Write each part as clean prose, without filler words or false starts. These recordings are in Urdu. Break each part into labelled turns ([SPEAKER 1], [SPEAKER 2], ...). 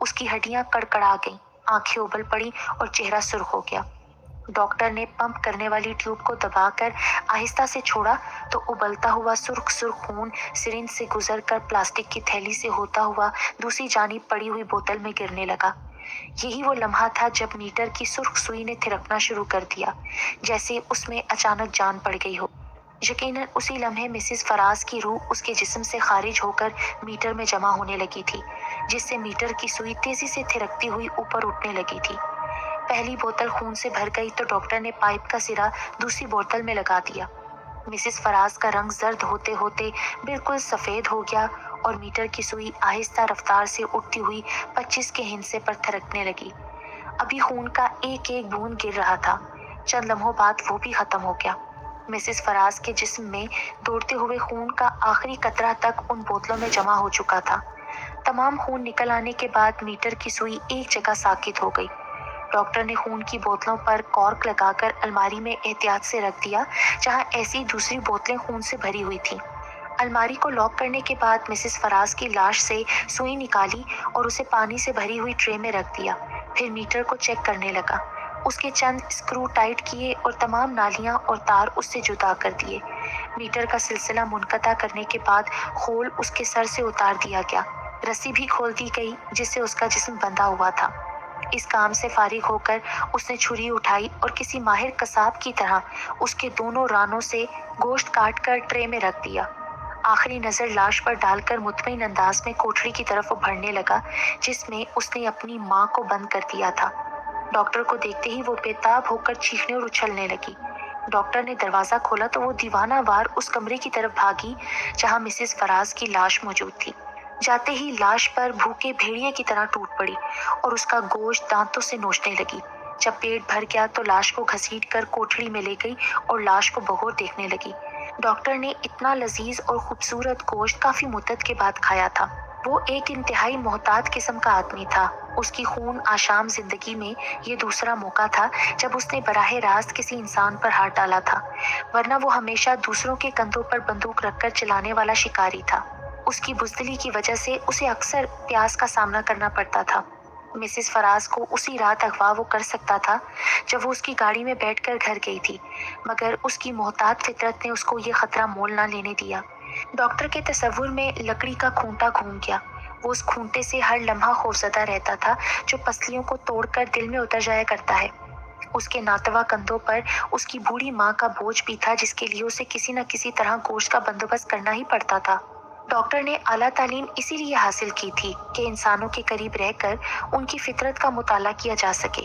[SPEAKER 1] اس کی ہڈیاں کڑکڑا گئیں، آنکھیں ابل پڑی اور چہرہ سرخ ہو گیا۔ ڈاکٹر نے پمپ کرنے والی ٹیوب کو دبا کر آہستہ سے چھوڑا تو ابلتا ہوا سرخ خون سرنج سے گزر کر پلاسٹک کی تھیلی سے ہوتا ہوا دوسری جانب پڑی ہوئی بوتل میں گرنے لگا۔ یہی وہ لمحہ تھا جب میٹر کی سرخ سوئی نے تھرکنا شروع کر دیا، جیسے اس میں اچانک جان پڑ گئی ہو۔ یقیناً اسی لمحے مسز فراز کی روح اس کے جسم سے خارج ہو کر میٹر میں جمع ہونے لگی تھی، جس سے میٹر کی سوئی تیزی سے تھرکتی ہوئی اوپر اٹھنے لگی تھی۔ پہلی بوتل خون سے بھر گئی تو ڈاکٹر نے پائپ کا سرا دوسری بوتل میں لگا دیا۔ مسز فراز کا رنگ زرد ہوتے ہوتے بالکل سفید ہو گیا اور میٹر کی سوئی آہستہ رفتار سے اٹھتی ہوئی 25 کے ہندسے پر تھرکنے لگی۔ ابھی خون کا ایک ایک بوند گر رہا تھا، چند لمحوں بعد وہ بھی ختم ہو گیا۔ مسز فراز کے جسم میں دوڑتے ہوئے خون کا آخری قطرہ تک ان بوتلوں میں جمع ہو چکا تھا۔ تمام خون نکل آنے کے بعد میٹر کی سوئی ایک جگہ ساکت ہو گئی۔ ڈاکٹر نے خون کی بوتلوں پر کارک لگا کر الماری میں احتیاط سے رکھ دیا، جہاں ایسی دوسری بوتلیں خون سے بھری ہوئی تھیں۔ الماری کو لاک کرنے کے بعد مسز فراز کی لاش سے سوئی نکالی اور اسے پانی سے بھری ہوئی ٹرے میں رکھ دیا، پھر میٹر کو چیک کرنے لگا۔ اس کے چند اسکرو ٹائٹ کیے اور تمام نالیاں اور تار اس سے جدا کر دیے۔ میٹر کا سلسلہ منقطع کرنے کے بعد خول اس کے سر سے اتار دیا گیا، رسی بھی کھول دی گئی جس سے اس کا جسم بندھا ہوا تھا۔ اس کام سے فارغ ہو کر اس نے چھری اٹھائی اور کسی ماہر قصاب کی طرح اس کے دونوں رانوں سے گوشت کاٹ کر ٹرے میں رکھ دیا۔ آخری نظر لاش پر ڈال کر مطمئن انداز میں کوٹھری کی طرف بڑھنے لگا جس میں اس نے اپنی ماں کو بند کر دیا تھا۔ ڈاکٹر کو دیکھتے ہی وہ بےتاب ہو کر چیخنے اور اچھلنے لگی۔ ڈاکٹر نے دروازہ کھولا تو وہ دیوانہ وار اس کمرے کی طرف بھاگی جہاں مسز فراز کی لاش موجود تھی۔ جاتے ہی لاش پر بھوکے بھیڑیے کی طرح ٹوٹ پڑی اور اس کا گوشت دانتوں سے نوچنے لگی۔ جب پیٹ بھر گیا تو لاش کو گھسیٹ کر کوٹھڑی میں لے گئی اور لاش کو بغور دیکھنے لگی۔ ڈاکٹر نے اتنا لذیذ اور خوبصورت گوشت کافی مدت کے بعد کھایا تھا۔ وہ ایک انتہائی محتاط قسم کا آدمی تھا۔ اس کی خون آشام زندگی میں یہ دوسرا موقع تھا جب اس نے براہ راست کسی انسان پر ہاتھ ڈالا تھا، ورنہ وہ ہمیشہ دوسروں کے کندھوں پر بندوق رکھ کر چلانے والا شکاری تھا۔ اس کی بزدلی کی وجہ سے اسے اکثر پیاس کا سامنا کرنا پڑتا تھا۔ مسز فراز کو اسی رات اغوا وہ کر سکتا تھا جب وہ اس کی گاڑی میں بیٹھ کر گھر گئی تھی، مگر اس کی محتاط فطرت نے اس کو یہ خطرہ مول نہ لینے دیا۔ ڈاکٹر کے تصور میں لکڑی کا کھونٹا گھوم گیا۔ وہ اس کھونٹے سے ہر لمحہ خوفزدہ رہتا تھا جو پسلیوں کو توڑ کر دل میں اتر جایا کرتا ہے۔ اس کے ناتواں کندھوں پر اس کی بوڑھی ماں کا بوجھ بھی تھا جس کے لیے اسے کسی نہ کسی طرح گوشت کا بندوبست کرنا ہی پڑتا تھا۔ ڈاکٹر نے اعلیٰ تعلیم اسی لیے حاصل کی تھی کہ انسانوں کے قریب رہ کر ان کی فطرت کا مطالعہ کیا جا سکے۔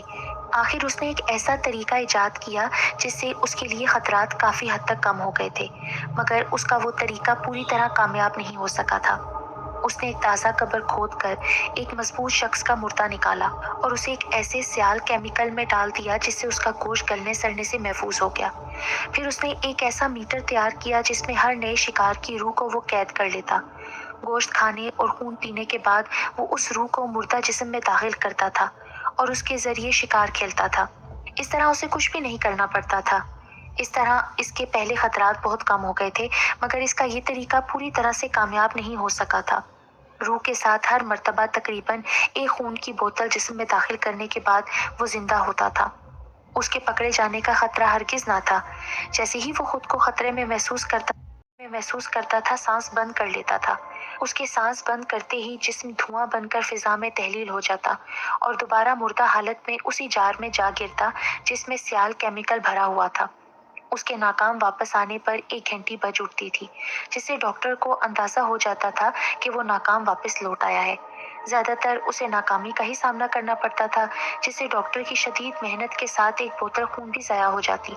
[SPEAKER 1] آخر اس نے ایک ایسا طریقہ ایجاد کیا جس سے اس کے لیے خطرات کافی حد تک کم ہو گئے تھے، مگر اس کا وہ طریقہ پوری طرح کامیاب نہیں ہو سکا تھا۔ اس نے ایک تازہ قبر کھود کر ایک مضبوط شخص کا مردہ نکالا اور اسے ایک ایسے سیال کیمیکل میں ڈال دیا جس سے اس کا گوشت گلنے سڑنے سے محفوظ ہو گیا۔ پھر اس نے ایک ایسا میٹر تیار کیا جس میں ہر نئے شکار کی روح کو وہ قید کر لیتا۔ گوشت کھانے اور خون پینے کے بعد وہ اس روح کو مردہ جسم میں داخل کرتا تھا اور اس کے ذریعے شکار کھیلتا تھا۔ اس طرح اسے کچھ بھی نہیں کرنا پڑتا تھا۔ اس طرح اس کے پہلے خطرات بہت کم ہو گئے تھے، مگر اس کا یہ طریقہ پوری طرح سے کامیاب نہیں ہو سکا تھا۔ روح کے ساتھ ہر مرتبہ تقریباً ایک خون کی بوتل جسم میں داخل کرنے کے بعد وہ زندہ ہوتا تھا۔ اس کے پکڑے جانے کا خطرہ ہرگز نہ تھا۔ جیسے ہی وہ خود کو خطرے میں محسوس کرتا تھا، سانس بند کر لیتا تھا۔ اس کے سانس بند کرتے ہی جسم دھواں بن کر فضا میں تحلیل ہو جاتا اور دوبارہ مردہ حالت میں اسی جار میں جا گرتا جس میں سیال کیمیکل بھرا ہوا تھا۔ اس کے ناکام واپس آنے پر ایک گھنٹی بج اٹھتی تھی جس سے ڈاکٹر کو اندازہ ہو جاتا تھا کہ وہ ناکام واپس لوٹ آیا ہے۔ زیادہ تر اسے ناکامی کا ہی سامنا کرنا پڑتا تھا جس سے ڈاکٹر کی شدید محنت کے ساتھ ایک بوتل خون بھی ضائع ہو جاتی۔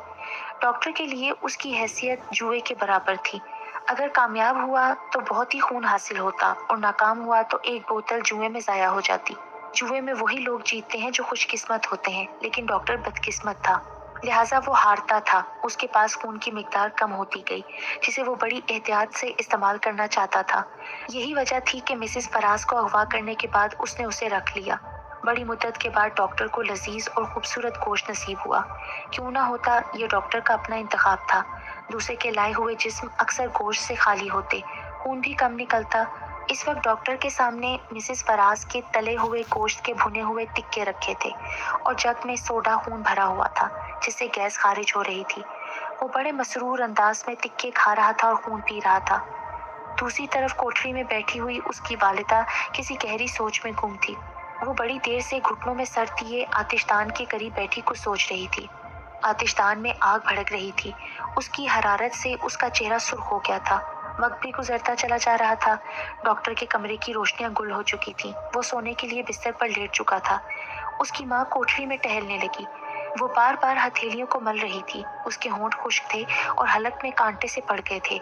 [SPEAKER 1] ڈاکٹر کے لیے اس کی حیثیت جوئے کے برابر تھی۔ اگر کامیاب ہوا تو بہت ہی خون حاصل ہوتا اور ناکام ہوا تو ایک بوتل جوئے میں ضائع ہو جاتی۔ جوئے میں وہی لوگ جیتتے ہیں جو خوش قسمت ہوتے ہیں، لیکن ڈاکٹر بدقسمت تھا، لہٰذا وہ ہارتا تھا۔ اس کے پاس خون کی مقدار کم ہوتی گئی جسے وہ بڑی احتیاط سے استعمال کرنا چاہتا تھا۔ یہی وجہ تھی کہ مسز فراز کو اغوا کرنے کے بعد اس نے اسے رکھ لیا۔ بڑی مدت کے بعد ڈاکٹر کو لذیذ اور خوبصورت گوشت نصیب ہوا۔ کیوں نہ ہوتا، یہ ڈاکٹر کا اپنا انتخاب تھا۔ دوسرے کے لائے ہوئے جسم اکثر گوشت سے خالی ہوتے، خون بھی کم نکلتا۔ اس وقت ڈاکٹر کے سامنے مسز فراز کے تلے ہوئے گوشت کے بھنے ہوئے ٹکے رکھے تھے اور جگ میں سوڈا خون بھرا ہوا تھا جس سے گیس خارج ہو رہی تھی۔ وہ بڑے مسرور انداز میں ٹکے کھا رہا تھا اور خون پی رہا تھا۔ دوسری طرف کوٹری میں بیٹھی ہوئی اس کی والدہ کسی گہری سوچ میں گم تھی۔ وہ بڑی دیر سے گھٹنوں میں سر دیے آتش دان کے قریب بیٹھی کچھ سوچ رہی تھی۔ آتش دان میں آگ بھڑک رہی تھی۔ اس کی حرارت سے اس کا چہرہ سرخ ہو گیا تھا۔ وقت بھی گزرتا چلا جا رہا تھا۔ ڈاکٹر کے کمرے کی روشنیاں گل ہو چکی تھیں۔ وہ سونے کے لیے بستر پر لیٹ چکا تھا۔ اس کی ماں کوٹری میں ٹہلنے لگی۔ وہ بار بار ہتھیلیوں کو مل رہی تھی۔ اس کے ہونٹ خشک تھے اور حلق میں کانٹے سے پڑ گئے تھے۔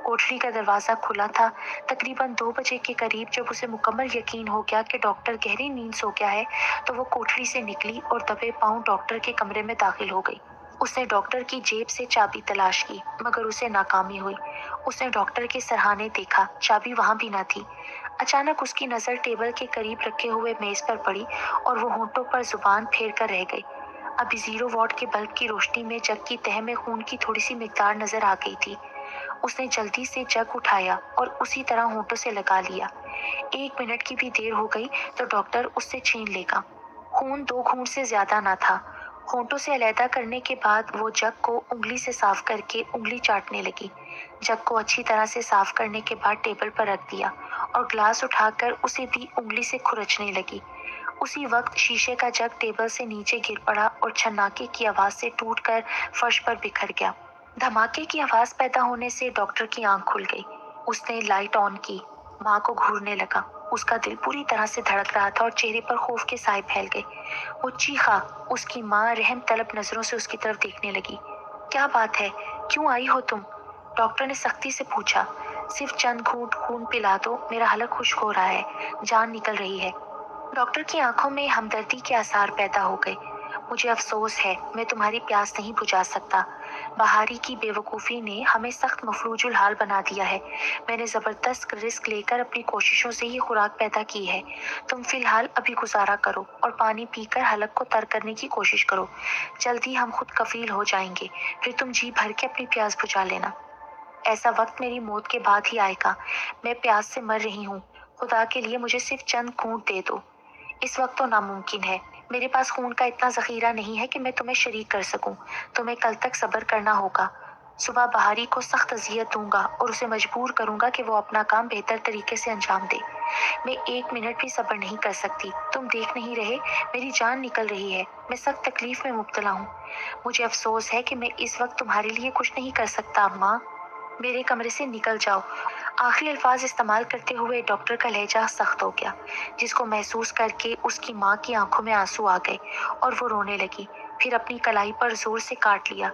[SPEAKER 1] کوٹری کا دروازہ کھلا تھا۔ تقریباً 2 بجے کے قریب جب اسے مکمل یقین ہو گیا کہ ڈاکٹر گہری نیند سو گیا ہے تو وہ کوٹری سے نکلی اور دبے پاؤں ڈاکٹر کے کمرے میں داخل ہو گئی۔ اس نے ڈاکٹر کی جیب سے چابی تلاش کی مگر اسے ناکامی ہوئی۔ اس نے ڈاکٹر کے سرہانے دیکھا، چابی وہاں بھی نہ تھی۔ اچانک اس کی نظر ٹیبل کے قریب رکھے ہوئے میز پر پڑی اور وہ ہونٹوں پر زبان پھیر کر رہ گئی۔ ابھی 0 واٹ کے بلب کی روشنی میں جگ کی تہہ میں خون کی تھوڑی سی مقدار نظر آ گئی تھی۔ اس نے جلدی سے جگ اٹھایا اور اسی طرح ہونٹوں سے لگا لیا۔ 1 منٹ کی بھی دیر ہو گئی تو ڈاکٹر اس سے چھین لے گا۔ خون 2 گھونٹ سے زیادہ نہ تھا۔ ہونٹوں سے علیحدہ کرنے کے بعد وہ جگ کو انگلی سے صاف کر کے انگلی چاٹنے لگی۔ جگ کو اچھی طرح سے صاف کرنے کے بعد ٹیبل پر رکھ دیا اور گلاس اٹھا کر اسے دی انگلی سے کھرچنے لگی۔ اسی وقت شیشے کا جگ ٹیبل سے نیچے گر پڑا اور چھناکے کی آواز سے ٹوٹ کر فرش پر بکھر گیا۔ دھماکے کی آواز پیدا ہونے سے ڈاکٹر کی آنکھ کھل گئی۔ اس نے لائٹ آن کی۔ ماں کو گھورنے لگا۔ اس کا دل پوری طرح سے دھڑک رہا تھا اور چہرے پر خوف کے سائے پھیل گئے۔ وہ چیخا۔ اس کی ماں رحم طلب نظروں سے اس کی طرف دیکھنے لگی۔ کیا بات ہے؟ کیوں آئی ہو تم؟ ڈاکٹر نے سختی سے پوچھا۔ صرف چند گھونٹ خون پلا دو، میرا حلق خشک ہو رہا ہے، جان نکل رہی ہے۔ ڈاکٹر کی آنکھوں میں ہمدردی کے آثار پیدا ہو گئے۔ مجھے افسوس ہے، میں تمہاری پیاس نہیں بجھا سکتا۔ بہاری کی بے وقوفی نے ہمیں سخت مفلوج الحال بنا دیا ہے۔ میں نے زبردست رسک لے کر اپنی کوششوں سے یہ خوراک پیدا کی ہے۔ تم فی الحال ابھی گزارا کرو اور پانی پی کر حلق کو تر کرنے کی کوشش کرو۔ جلدی ہم خود کفیل ہو جائیں گے، پھر تم جی بھر کے اپنی پیاس بجھا لینا۔ ایسا وقت میری موت کے بعد ہی آئے گا۔ میں پیاس سے مر رہی ہوں۔ خدا کے لیے مجھے صرف چند گھونٹ دے دو۔ اس وقت تو ناممکن ہے۔ میرے پاس خون کا اتنا ذخیرہ نہیں ہے کہ میں تمہیں شریک کر سکوں۔ تمہیں کل تک صبر کرنا ہوگا۔ صبح بہاری کو سخت اذیت دوں گا اور اسے مجبور کروں گا کہ وہ اپنا کام بہتر طریقے سے انجام دے۔ میں 1 منٹ بھی صبر نہیں کر سکتی۔ تم دیکھ نہیں رہے، میری جان نکل رہی ہے۔ میں سخت تکلیف میں مبتلا ہوں۔ مجھے افسوس ہے کہ میں اس وقت تمہارے لیے کچھ نہیں کر سکتا ماں۔ میرے کمرے سے نکل جاؤ۔ آخری الفاظ استعمال کرتے ہوئے ڈاکٹر کا لہجہ سخت ہو گیا، جس کو محسوس کر کے اس کی ماں کی آنکھوں میں آنسو آ گئے اور وہ رونے لگی۔ پھر اپنی کلائی پر زور سے کاٹ لیا۔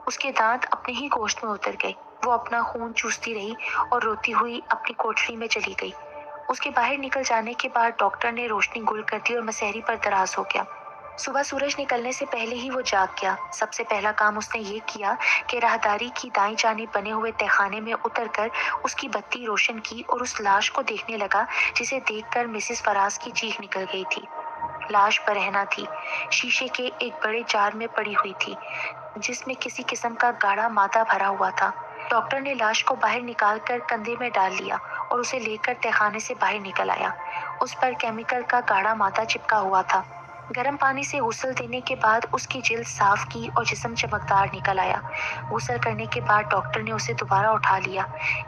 [SPEAKER 1] اس کے دانت اپنے ہی گوشت میں اتر گئے۔ وہ اپنا خون چوستی رہی اور روتی ہوئی اپنی کوٹری میں چلی گئی۔ اس کے باہر نکل جانے کے بعد ڈاکٹر نے روشنی گل کر دی اور مسحری پر دراز ہو گیا۔ صبح سورج نکلنے سے پہلے ہی وہ جاگ گیا۔ سب سے پہلا کام اس نے یہ کیا کہ راہداری کی دائیں جانب بنے ہوئے تہخانے میں اتر کر اس کی بتی روشن کی اور اس لاش کو دیکھنے لگا جسے دیکھ کر مسز فراز کی چیخ نکل گئی تھی۔ لاش برہنہ تھی، شیشے کے ایک بڑے جار میں پڑی ہوئی تھی جس میں کسی قسم کا گاڑھا مادہ بھرا ہوا تھا۔ ڈاکٹر نے لاش کو باہر نکال کر کندھے میں ڈال لیا اور اسے لے کر تہخانے سے باہر نکل آیا۔ اس پر کیمیکل کا گاڑھا مادہ چپکا ہوا تھا۔ گرم پانی سے غسل دینے کے بعد اس کی جلد صاف کی اور جسم چمکدار نکل آیا۔ غسل کرنے کے بعد ڈاکٹر نے اسے دوبارہ اٹھا لیا۔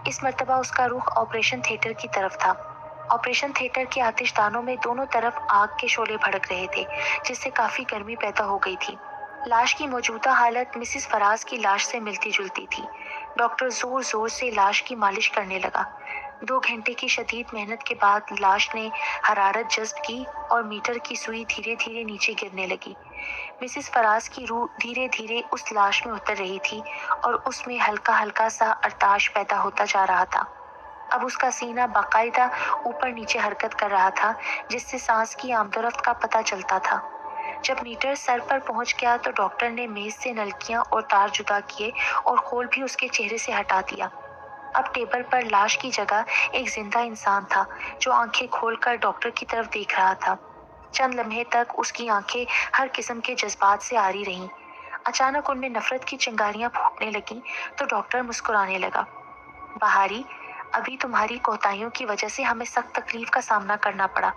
[SPEAKER 1] اس مرتبہ اس کا رخ آپریشن تھیٹر کی طرف تھا۔ آپریشن تھیٹر کے آتش دانوں میں دونوں طرف آگ کے شعلے بھڑک رہے تھے جس سے کافی گرمی پیدا ہو گئی تھی۔ لاش کی موجودہ حالت مسز فراز کی لاش سے ملتی جلتی تھی۔ ڈاکٹر زور زور سے لاش کی مالش کرنے لگا۔ 2 گھنٹے کی شدید محنت کے بعد لاش نے حرارت جذب کی اور میٹر کی سوئی دھیرے دھیرے نیچے گرنے لگی۔ مسز فراز کی روح دھیرے دھیرے اس لاش میں اتر رہی تھی اور اس میں ہلکا ہلکا سا ارتعاش پیدا ہوتا جا رہا تھا۔ اب اس کا سینہ باقاعدہ اوپر نیچے حرکت کر رہا تھا جس سے سانس کی آمد و رفت کا پتہ چلتا تھا۔ جب میٹر سر پر پہنچ گیا تو ڈاکٹر نے میز سے نلکیاں اور تار جدا کیے اور خول بھی اس کے چہرے سے ہٹا دیا۔ اب ٹیبل پر لاش کی جگہ ایک زندہ انسان تھا جو آنکھیں کھول کر ڈاکٹر کی طرف دیکھ رہا تھا۔ چند لمحے تک اس کی آنکھیں ہر قسم کے جذبات سے آری رہیں۔ اچانک ان میں نفرت کی چنگاریاں پھوٹنے لگیں تو ڈاکٹر مسکرانے لگا۔ بہاری، ابھی تمہاری کوتاہیوں کی وجہ سے ہمیں سخت تکلیف کا سامنا کرنا پڑا۔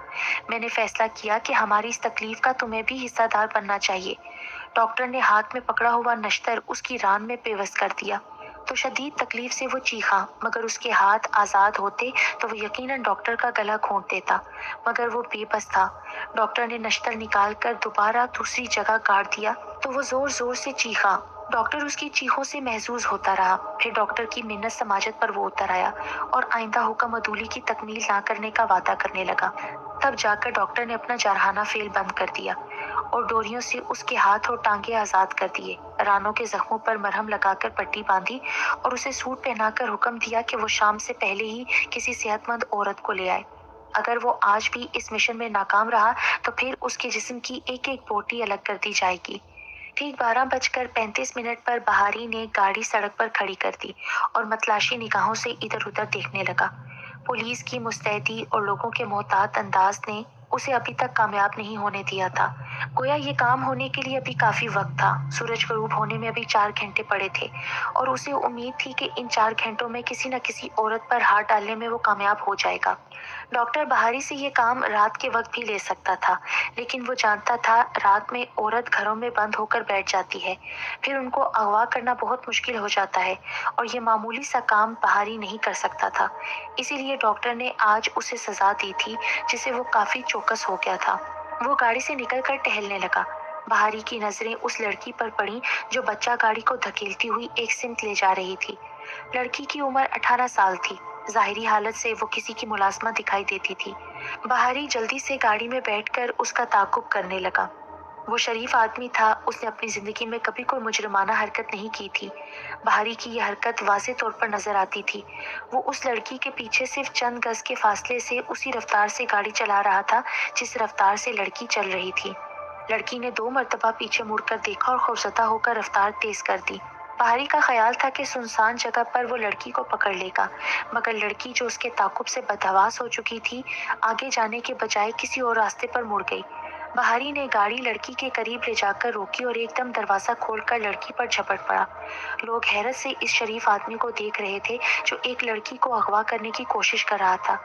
[SPEAKER 1] میں نے فیصلہ کیا کہ ہماری اس تکلیف کا تمہیں بھی حصہ دار بننا چاہیے۔ ڈاکٹر نے ہاتھ میں پکڑا ہوا نشتر اس کی ران میں پیوست کر دیا تو شدید تکلیف سے وہ چیخا، مگر اس کے ہاتھ آزاد ہوتے تو وہ یقیناً ڈاکٹر کا گلا گھونٹ دیتا، مگر وہ بے بس تھا۔ ڈاکٹر نے نشتر نکال کر دوبارہ دوسری جگہ گاڑ دیا تو وہ زور زور سے چیخا۔ ڈاکٹر اس کی چیخوں سے محظوظ ہوتا رہا۔ پھر ڈاکٹر کی منت سماجت پر وہ اتر آیا اور آئندہ حکم عدولی کی تکمیل نہ کرنے کا وعدہ کرنے لگا۔ تب جا کر ڈاکٹر نے اپنا جارحانہ فعل بند کر دیا اور ڈوریوں سے اس کے ہاتھ اور ٹانگیں آزاد کر دیے، رانوں کے زخموں پر مرہم لگا کر پٹی باندھی اور اسے سوٹ پہنا کر حکم دیا کہ وہ شام سے پہلے ہی کسی صحت مند عورت کو لے آئے۔ اگر وہ آج بھی اس مشن میں ناکام رہا تو پھر اس کے جسم کی ایک ایک بوٹی الگ کر دی جائے گی۔ ٹھیک 12:35 پر بہاری نے گاڑی سڑک پر کھڑی کر دی اور متلاشی نگاہوں سے ادھر ادھر دیکھنے لگا۔ پولیس کی مستعدی اور لوگوں کے محتاط انداز نے اسے ابھی تک کامیاب نہیں ہونے دیا تھا۔ گویا یہ کام ہونے کے لیے ابھی کافی وقت تھا۔ سورج غروب ہونے میں ابھی 4 گھنٹے پڑے تھے اور اسے امید تھی کہ ان 4 گھنٹوں میں کسی نہ کسی عورت پر ہاتھ ڈالنے میں وہ کامیاب ہو جائے گا۔ ڈاکٹر بہاری سے یہ کام رات کے وقت بھی لے سکتا تھا، لیکن وہ جانتا تھا رات میں عورت گھروں میں بند ہو کر بیٹھ جاتی ہے، پھر ان کو اغوا کرنا بہت مشکل ہو جاتا ہے اور یہ معمولی سا کام بہاری نہیں کر سکتا تھا۔ اسی لیے ڈاکٹر نے آج اسے سزا دی تھی جسے وہ کافی چوکس ہو گیا تھا۔ وہ گاڑی سے نکل کر ٹہلنے لگا۔ بہاری کی نظریں اس لڑکی پر پڑیں جو بچہ گاڑی کو دھکیلتی ہوئی ایک سمت لے جا رہی تھی۔ لڑکی کی عمر 18 سال تھی۔ ظاہری حالت سے وہ کسی کی ملازمت دکھائی دیتی تھی۔ بہاری جلدی سے گاڑی میں بیٹھ کر اس کا تعاقب کرنے لگا۔ وہ شریف آدمی تھا، اس نے اپنی زندگی میں کبھی کوئی مجرمانہ حرکت نہیں کی تھی۔ بہاری کی یہ حرکت واضح طور پر نظر آتی تھی۔ وہ اس لڑکی کے پیچھے صرف چند گز کے فاصلے سے اسی رفتار سے گاڑی چلا رہا تھا جس رفتار سے لڑکی چل رہی تھی۔ لڑکی نے 2 مرتبہ پیچھے مڑ کر دیکھا اور خوفزدہ ہو کر رفتار تیز کر دی۔ بہاری کا خیال تھا کہ سنسان جگہ پر وہ لڑکی کو پکڑ لے گا، مگر لڑکی جو اس کے تعاقب سے بدحواس ہو چکی تھی آگے جانے کے بجائے کسی اور راستے پر مڑ گئی۔ بہاری نے گاڑی لڑکی کے قریب لے جا کر روکی اور ایک دم دروازہ کھول کر لڑکی پر جھپٹ پڑا۔ لوگ حیرت سے اس شریف آدمی کو دیکھ رہے تھے جو ایک لڑکی کو اغوا کرنے کی کوشش کر رہا تھا،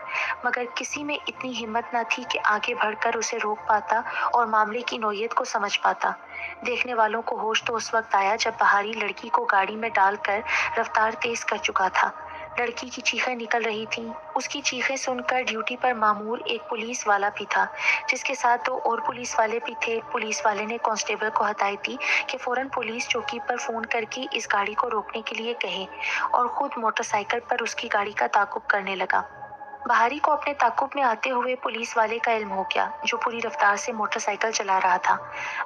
[SPEAKER 1] مگر کسی میں اتنی ہمت نہ تھی کہ آگے بڑھ کر اسے روک پاتا اور معاملے کی نوعیت کو سمجھ پاتا۔ دیکھنے والوں کو ہوش تو اس وقت آیا جب بہاری لڑکی کو گاڑی میں ڈال کر رفتار تیز کر چکا تھا۔ لڑکی کی چیخیں نکل رہی تھیں۔ اس کی چیخیں سن کر ڈیوٹی پر مامور ایک پولیس والا بھی تھا جس کے ساتھ 2 اور پولیس والے بھی تھے۔ پولیس والے نے کانسٹیبل کو ہدایت دی کہ فوراً پولیس چوکی پر فون کر کے اس گاڑی کو روکنے کے لیے کہے اور خود موٹر سائیکل پر اس کی گاڑی کا تعاقب کرنے لگا۔ بہاری کو اپنے تعاقب میں آتے ہوئے پولیس والے کا علم ہو گیا جو پوری رفتار سے موٹر سائیکل چلا رہا تھا۔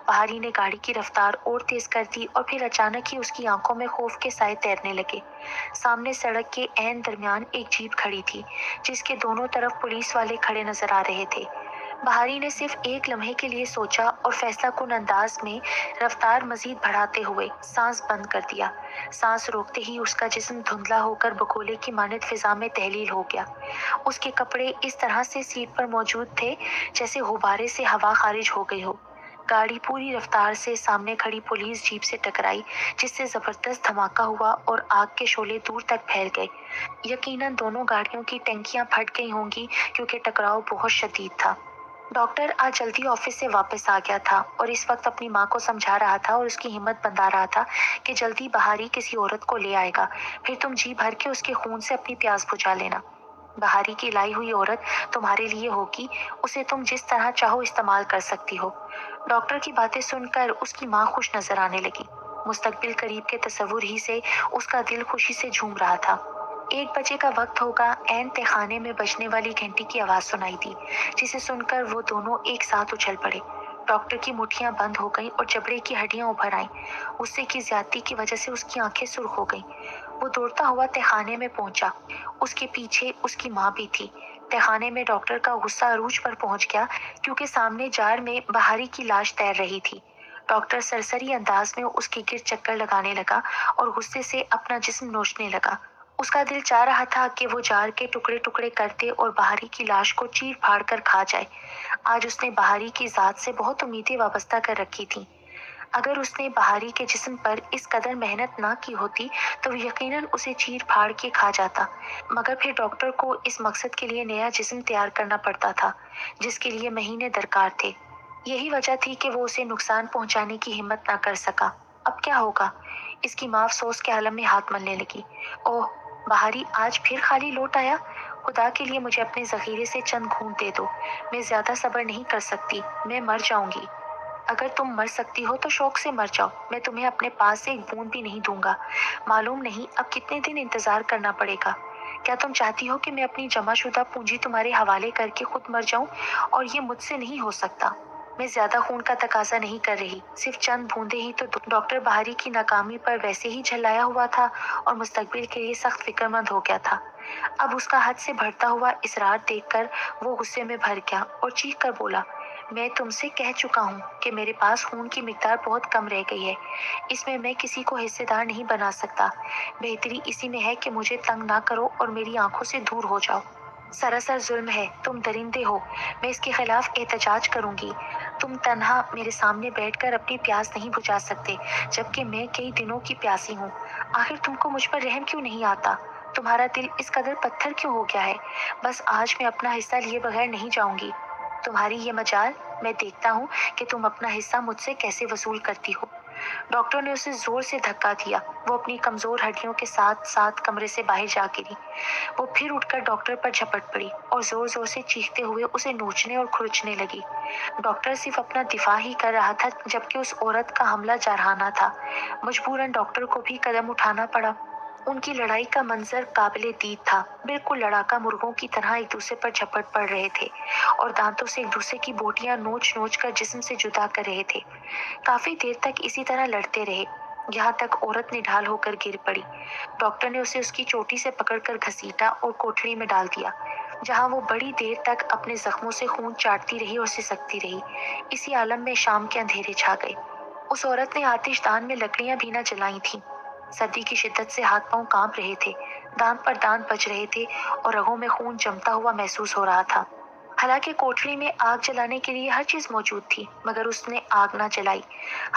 [SPEAKER 1] بہاری نے گاڑی کی رفتار اور تیز کر دی اور پھر اچانک ہی اس کی آنکھوں میں خوف کے سائے تیرنے لگے۔ سامنے سڑک کے عین درمیان ایک جیپ کھڑی تھی جس کے دونوں طرف پولیس والے کھڑے نظر آ رہے تھے۔ بہاری نے صرف ایک لمحے کے لیے سوچا اور فیصلہ کن انداز میں رفتار مزید بڑھاتے ہوئے سانس بند کر دیا۔ سانس روکتے ہی اس کا جسم دھندلا ہو کر بگولے کی مانند فضا میں تحلیل ہو گیا۔ اس کے کپڑے اس طرح سے سیٹ پر موجود تھے جیسے غبارے سے ہوا خارج ہو گئی ہو۔ گاڑی پوری رفتار سے سامنے کھڑی پولیس جیپ سے ٹکرائی جس سے زبردست دھماکہ ہوا اور آگ کے شعلے دور تک پھیل گئے۔ یقیناً دونوں گاڑیوں کی ٹینکیاں پھٹ گئی ہوں گی کیونکہ ٹکراؤ بہت شدید تھا۔ ڈاکٹر آج جلدی آفس سے واپس آ گیا تھا اور اس وقت اپنی ماں کو سمجھا رہا تھا اور اس کی ہمت بندھا رہا تھا کہ جلدی بہاری کسی عورت کو لے آئے گا، پھر تم جی بھر کے اس کے خون سے اپنی پیاس بجھا لینا۔ بہاری کی لائی ہوئی عورت تمہارے لیے ہوگی، اسے تم جس طرح چاہو استعمال کر سکتی ہو۔ ڈاکٹر کی باتیں سن کر اس کی ماں خوش نظر آنے لگی۔ مستقبل قریب کے تصور ہی سے اس کا دل خوشی سے جھوم رہا تھا۔ 1 بجے کا وقت ہوگا۔ عین تہخانے میں بجنے والی گھنٹی کی آواز سنائی دی جسے سن کر وہ دونوں ایک ساتھ اچھل پڑے۔ ڈاکٹر کی مٹھیاں بند ہو گئیں اور جبڑے کی ہڈیاں ابھر آئیں۔ غصے کی زیادتی کی وجہ سے اس کی آنکھیں سرخ ہو گئیں۔ وہ دوڑتا ہوا تہخانے میں پہنچا۔ اس کے پیچھے اس کی ماں بھی تھی۔ تہخانے میں ڈاکٹر کا غصہ عروج پر پہنچ گیا کیونکہ سامنے جار میں بہاری کی لاش تیر رہی تھی۔ ڈاکٹر سرسری انداز میں اس کے گرد چکر لگانے لگا اور غصے سے اپنا جسم نوچنے لگا۔ اس کا دل چاہ رہا تھا کہ وہ جار کے ٹکڑے ٹکڑے کر دے اور بہاری کی لاش کو چیر پھاڑ کر کھا جائے۔ آج اس نے بہاری کی ذات سے بہت امیدیں وابستہ کر رکھی تھیں۔ اگر اس نے بہاری کے جسم پر اس قدر محنت نہ کی ہوتی تو وہ یقیناً اسے چیر پھاڑ کے کھا جاتا، مگر پھر ڈاکٹر کو اس مقصد کے لیے نیا جسم تیار کرنا پڑتا تھا جس کے لیے مہینے درکار تھے۔ یہی وجہ تھی کہ وہ اسے نقصان پہنچانے کی ہمت نہ کر سکا۔ اب کیا ہوگا؟ اس کی ماں افسوس کے عالم میں ہاتھ ملنے لگی۔ اوہ، بہاری آج پھر خالی لوٹ آیا۔ خدا کے لیے مجھے اپنے ذخیرے سے چند گھونٹ دے دو، میں زیادہ صبر نہیں کر سکتی، میں مر جاؤں گی۔ اگر تم مر سکتی ہو تو شوق سے مر جاؤ، میں تمہیں اپنے پاس سے ایک بوند بھی نہیں دوں گا۔ معلوم نہیں اب کتنے دن انتظار کرنا پڑے گا۔ کیا تم چاہتی ہو کہ میں اپنی جمع شدہ پونجی تمہارے حوالے کر کے خود مر جاؤں؟ اور یہ مجھ سے نہیں ہو سکتا۔ میں زیادہ خون کا تقاضا نہیں کر رہی، صرف چند بوندیں ہی تو۔ ڈاکٹر بہاری کی ناکامی پر ویسے ہی جھلایا ہوا تھا اور مستقبل کے لیے سخت فکر مند ہو گیا تھا۔ اب اس کا حد سے بڑھتا ہوا اصرار دیکھ کر وہ غصے میں بھر گیا اور چیخ کر بولا، میں تم سے کہہ چکا ہوں کہ میرے پاس خون کی مقدار بہت کم رہ گئی ہے، اس میں کسی کو حصے دار نہیں بنا سکتا۔ بہتری اسی میں ہے کہ مجھے تنگ نہ کرو اور میری آنکھوں سے دور ہو جاؤ۔ سراسر ظلم ہے، تم درندے ہو، میں اس کے خلاف احتجاج کروں گی۔ تم تنہا میرے سامنے بیٹھ کر اپنی پیاس نہیں بجھا سکتے جبکہ میں کئی دنوں کی پیاسی ہوں۔ آخر تم کو مجھ پر رحم کیوں نہیں آتا؟ تمہارا دل اس قدر پتھر کیوں ہو گیا ہے؟ بس آج میں اپنا حصہ لیے بغیر نہیں جاؤں گی۔ تمہاری یہ مجال، میں دیکھتا ہوں کہ تم اپنا حصہ مجھ سے کیسے وصول کرتی ہو۔ ڈاکٹر نے اسے زور سے دھکا دیا، وہ اپنی کمزور ہڈیوں کے ساتھ ساتھ کمرے سے باہر جا گری۔ وہ پھر اٹھ کر ڈاکٹر پر جھپٹ پڑی اور زور زور سے چیختے ہوئے اسے نوچنے اور کھرچنے لگی۔ ڈاکٹر صرف اپنا دفاع ہی کر رہا تھا جبکہ اس عورت کا حملہ جارحانہ تھا۔ مجبوراً ڈاکٹر کو بھی قدم اٹھانا پڑا۔ ان کی لڑائی کا منظر قابل دید تھا، بالکل لڑاکا مرغوں کی طرح ایک دوسرے پر جھپٹ پڑ رہے تھے اور دانتوں سے ایک دوسرے کی بوٹیاں نوچ نوچ کر جسم سے جدا کر رہے تھے۔ کافی دیر تک اسی طرح لڑتے رہے، یہاں تک عورت نڈھال ہو کر گر پڑی۔ ڈاکٹر نے اسے اس کی چوٹی سے پکڑ کر گھسیٹا اور کوٹھڑی میں ڈال دیا، جہاں وہ بڑی دیر تک اپنے زخموں سے خون چاٹتی رہی اور سسکتی رہی۔ اسی عالم میں شام کے اندھیرے چھا گئے۔ اس عورت نے آتش دان میں لکڑیاں بھی نہ جلائی تھیں۔ سردی کی شدت سے ہاتھ پاؤں کانپ رہے تھے، دانت پر دانت بج رہے تھے اور رگوں میں خون جمتا ہوا محسوس ہو رہا تھا۔ حالانکہ کوٹھڑی میں آگ جلانے کے لیے ہر چیز موجود تھی مگر اس نے آگ نہ جلائی۔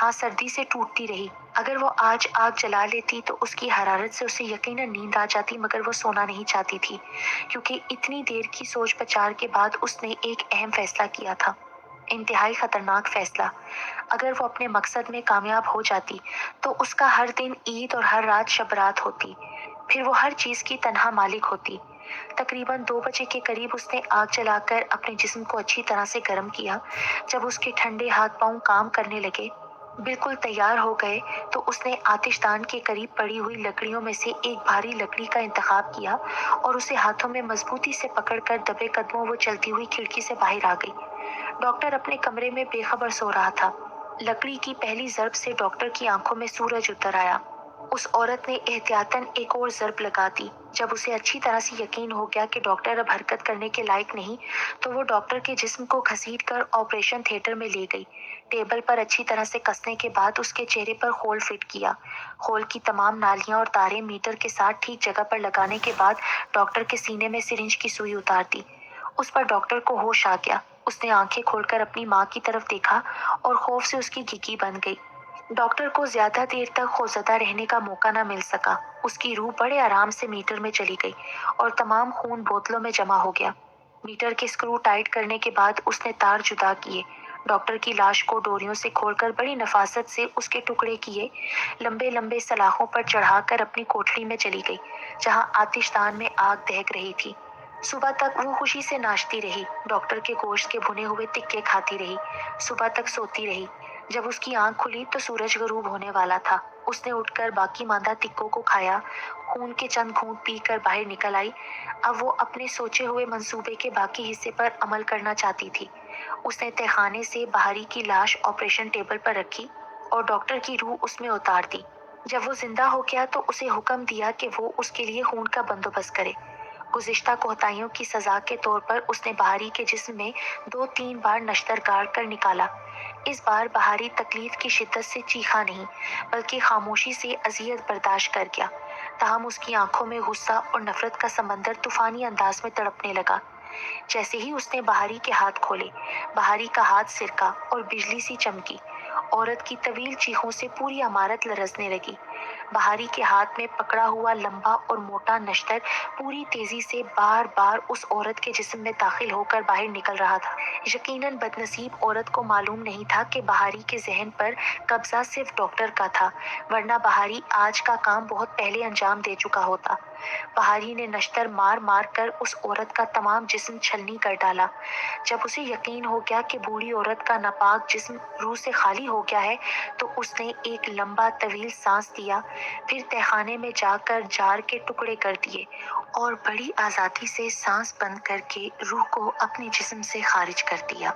[SPEAKER 1] ہاں، سردی سے ٹوٹتی رہی۔ اگر وہ آج آگ جلا لیتی تو اس کی حرارت سے اسے یقیناً نیند آ جاتی، مگر وہ سونا نہیں چاہتی تھی کیونکہ اتنی دیر کی سوچ بچار کے بعد اس نے ایک اہم فیصلہ کیا تھا، انتہائی خطرناک فیصلہ۔ اگر وہ اپنے مقصد میں کامیاب ہو جاتی تو اس کا ہر دن عید اور ہر رات شب رات ہوتی، پھر وہ ہر چیز کی تنہا مالک ہوتی۔ تقریباً 2 بجے کے قریب اس نے آگ جلا کر اپنے جسم کو اچھی طرح سے گرم کیا۔ جب اس کے ٹھنڈے ہاتھ پاؤں کام کرنے لگے، بالکل تیار ہو گئے، تو اس نے آتش دان کے قریب پڑی ہوئی لکڑیوں میں سے ایک بھاری لکڑی کا انتخاب کیا اور اسے ہاتھوں میں مضبوطی سے پکڑ کر دبے قدموں وہ چلتی ہوئی کھڑکی سے باہر آ گئی۔ ڈاکٹر اپنے کمرے میں بے خبر سو رہا تھا۔ لکڑی کی پہلی ضرب سے ڈاکٹر کی آنکھوں میں سورج اتر آیا۔ اس عورت نے احتیاطاً ایک اور ضرب لگا دی۔ جب اسے اچھی طرح سے یقین ہو گیا کہ ڈاکٹر اب حرکت کرنے کے لائق نہیں تو وہ ڈاکٹر کے جسم کو گھسیٹ کر آپریشن تھیٹر میں لے گئی۔ ٹیبل پر اچھی طرح سے کسنے کے بعد اس کے چہرے پر خول فٹ کیا۔ خول کی تمام نالیاں اور تاریں میٹر کے ساتھ ٹھیک جگہ پر لگانے کے بعد ڈاکٹر کے سینے میں سرنج کی سوئی اتار دی۔ اس پر ڈاکٹر کو ہوش آ گیا۔ اس نے آنکھیں کھول کر اپنی ماں کی طرف دیکھا اور خوف سے اس کی گھگی بن گئی۔ ڈاکٹر کو زیادہ دیر تک خوفزدہ رہنے کا موقع نہ مل سکا۔ اس کی روح بڑے آرام سے میٹر میں چلی گئی اور تمام خون بوتلوں میں جمع ہو گیا۔ میٹر کے اسکرو ٹائٹ کرنے کے بعد اس نے تار جدا کیے، ڈاکٹر کی لاش کو ڈوریوں سے کھول کر بڑی نفاست سے اس کے ٹکڑے کیے، لمبے لمبے سلاخوں پر چڑھا کر اپنی کوٹھڑی میں چلی گئی جہاں آتش دان میں آگ دہک رہی تھی۔ صبح تک وہ خوشی سے ناچتی رہی، ڈاکٹر کے گوشت کے بھنے ہوئے تکے کھاتی رہی، صبح تک سوتی رہی۔ جب اس کی آنکھ کھلی تو سورج غروب ہونے والا تھا۔ اس نے اٹھ کر باقی ماندہ تکوں کو کھایا، خون کے چند گھونٹ پی کر باہر نکل آئی۔ اب وہ اپنے سوچے ہوئے منصوبے کے باقی حصے پر عمل کرنا چاہتی تھی۔ اس نے تہخانے سے بہاری کی لاش آپریشن ٹیبل پر رکھی اور ڈاکٹر کی روح اس میں اتار دی۔ جب وہ زندہ ہو گیا تو اسے حکم دیا کہ وہ اس کے لیے خون کا بندوبست کرے۔ گزشتہ کوتاہیوں کی سزا کے طور پر اس نے بہاری کے جسم میں 2-3 بار نشتر گاڑ کر نکالا۔ اس بار بہاری تکلیف کی شدت سے چیخا نہیں بلکہ خاموشی سے اذیت برداشت کر گیا، تاہم اس کی آنکھوں میں غصہ اور نفرت کا سمندر طوفانی انداز میں تڑپنے لگا۔ جیسے ہی اس نے بہاری کے ہاتھ کھولے، بہاری کا ہاتھ سرکا اور بجلی سی چمکی۔ عورت کی طویل چیخوں سے پوری عمارت لرزنے لگی۔ بہاری کے ہاتھ میں پکڑا ہوا لمبا اور موٹا نشتر پوری تیزی سے بار بار اس عورت کے جسم میں داخل ہو کر باہر نکل رہا تھا۔ یقیناً بدنصیب عورت کو معلوم نہیں تھا کہ بہاری کے ذہن پر قبضہ صرف ڈاکٹر کا تھا، ورنہ بہاری آج کا کام بہت پہلے انجام دے چکا ہوتا۔ بہاری نے نشتر مار مار کر اس عورت کا تمام جسم چھلنی کر ڈالا۔ جب اسے یقین ہو گیا کہ بوڑھی عورت کا ناپاک جسم روح سے خالی ہو گیا ہے تو اس نے ایک لمبا طویل سانس لیا، پھر تہخانے میں جا کر جار کے ٹکڑے کر دیے اور بڑی آزادی سے سانس بند کر کے روح کو اپنے جسم سے خارج کر دیا۔